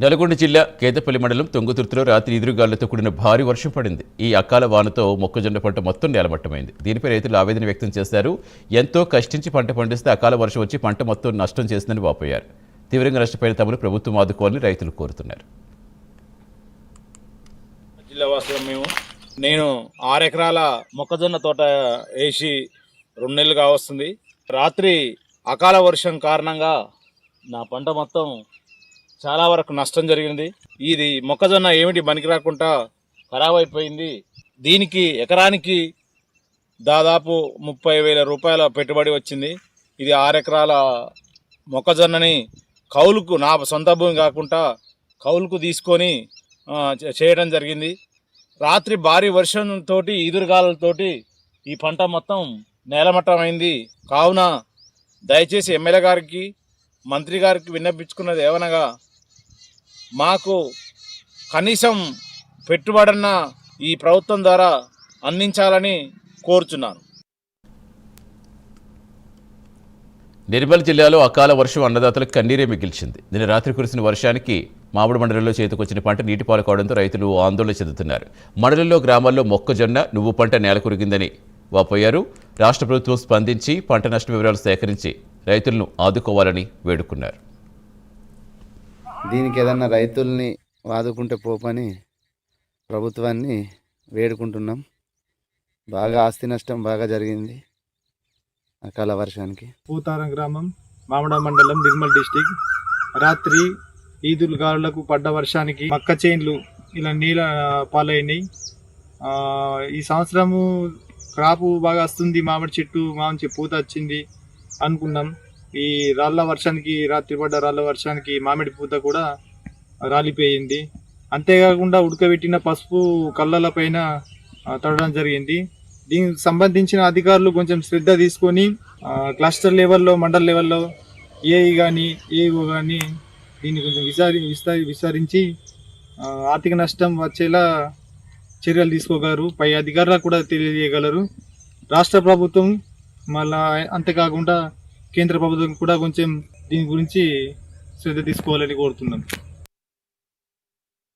నల్గొండ జిల్లా కేతపల్లి మండలం తుంగతుర్తిలో రాత్రి ఎదురుగాలులతో కూడిన భారీ వర్షం పడింది. ఈ అకాల వానతో మొక్కజొన్న పంట మొత్తం నేలమట్టమైంది. దీనిపై రైతులు ఆవేదన వ్యక్తం చేశారు. ఎంతో కష్టించి పంట పండిస్తే అకాల వర్షం వచ్చి పంట మొత్తం నష్టం చేసిందని వాపోయారు. తీవ్రంగా నష్టపోయిన తమను ప్రభుత్వం ఆదుకోవాలని రైతులు కోరుతున్నారు. జిల్లా వాసులు నేను 6 ఎకరాల మొక్కజొన్న తోట వేసి 2 నెలలుగా వస్తుంది. రాత్రి అకాల వర్షం కారణంగా నా పంట మొత్తం చాలా వరకు నష్టం జరిగింది. ఇది మొక్కజొన్న ఏమిటి పనికి రాకుండా ఖరాబ్ అయిపోయింది. దీనికి ఎకరానికి దాదాపు 30,000 రూపాయల పెట్టుబడి వచ్చింది. ఇది 6 ఎకరాల మొక్కజొన్నని కౌలుకు, నా సొంత భూమి కాకుండా కౌలుకు తీసుకొని చేయడం జరిగింది. రాత్రి భారీ వర్షంతో ఈదురుగాలతోటి ఈ పంట మొత్తం నేలమట్టమైంది. కావున దయచేసి ఎమ్మెల్యే గారికి, మంత్రి గారికి విన్నపించుకున్నది ఏమనగా, మాకు కనీసం పెట్టుబడన్న ఈ ప్రభుత్వం ద్వారా అందించాలని కోరుచున్నాను. నిర్మల్ జిల్లాలో అకాల వర్షం అన్నదాతలకు కన్నీరే మిగిల్చింది. నిన్న రాత్రి కురిసిన వర్షానికి మామిడి మండలంలో చేతికొచ్చిన పంట నీటిపాలు కావడంతో రైతులు ఆందోళన చెందుతున్నారు. మండలంలో గ్రామాల్లో మొక్కజొన్న, నువ్వు పంట నేల కురిగిందని వాపోయారు. రాష్ట్ర ప్రభుత్వం స్పందించి పంట నష్ట వివరాలు సేకరించి రైతులను ఆదుకోవాలని వేడుకున్నారు. దీనికి ఏదన్నా రైతుల్ని ఆదుకుంటే పోపని ప్రభుత్వాన్ని వేడుకుంటున్నాం. బాగా ఆస్తి నష్టం బాగా జరిగింది అకాల వర్షానికి. పూతారం గ్రామం, మామిడ మండలం, నిర్మల్ డిస్టిక్. రాత్రి ఈదురుగాలులకు పడ్డ వర్షానికి మక్క చేన్లు ఇలా నీళ్ళ పాలైనాయి. ఈ సంవత్సరము క్రాపు బాగా వస్తుంది, మామిడి చెట్టు మంచి పూత వచ్చింది అనుకున్నాం. ఈ రాళ్ళ వర్షానికి, రాత్రి పడ్డ రాళ్ళ వర్షానికి మామిడి పూత కూడా రాలిపోయింది. అంతేకాకుండా ఉడకబెట్టిన పసుపు కళ్ళల పైన తడడం జరిగింది. దీనికి సంబంధించిన అధికారులు కొంచెం శ్రద్ధ తీసుకొని క్లస్టర్ లెవెల్లో, మండల్ లెవెల్లో ఏఈ కానీ, ఏఓ కానీ దీన్ని కొంచెం విచారించి ఆర్థిక నష్టం వచ్చేలా చర్యలు తీసుకోగలరు. పై అధికారులకు కూడా తెలియజేయగలరు. రాష్ట్ర ప్రభుత్వం మళ్ళా అంతేకాకుండా కేంద్ర ప్రభుత్వం కూడా కొంచెం దీని గురించి శ్రద్ధ తీసుకోవాలని కోరుతున్నాం.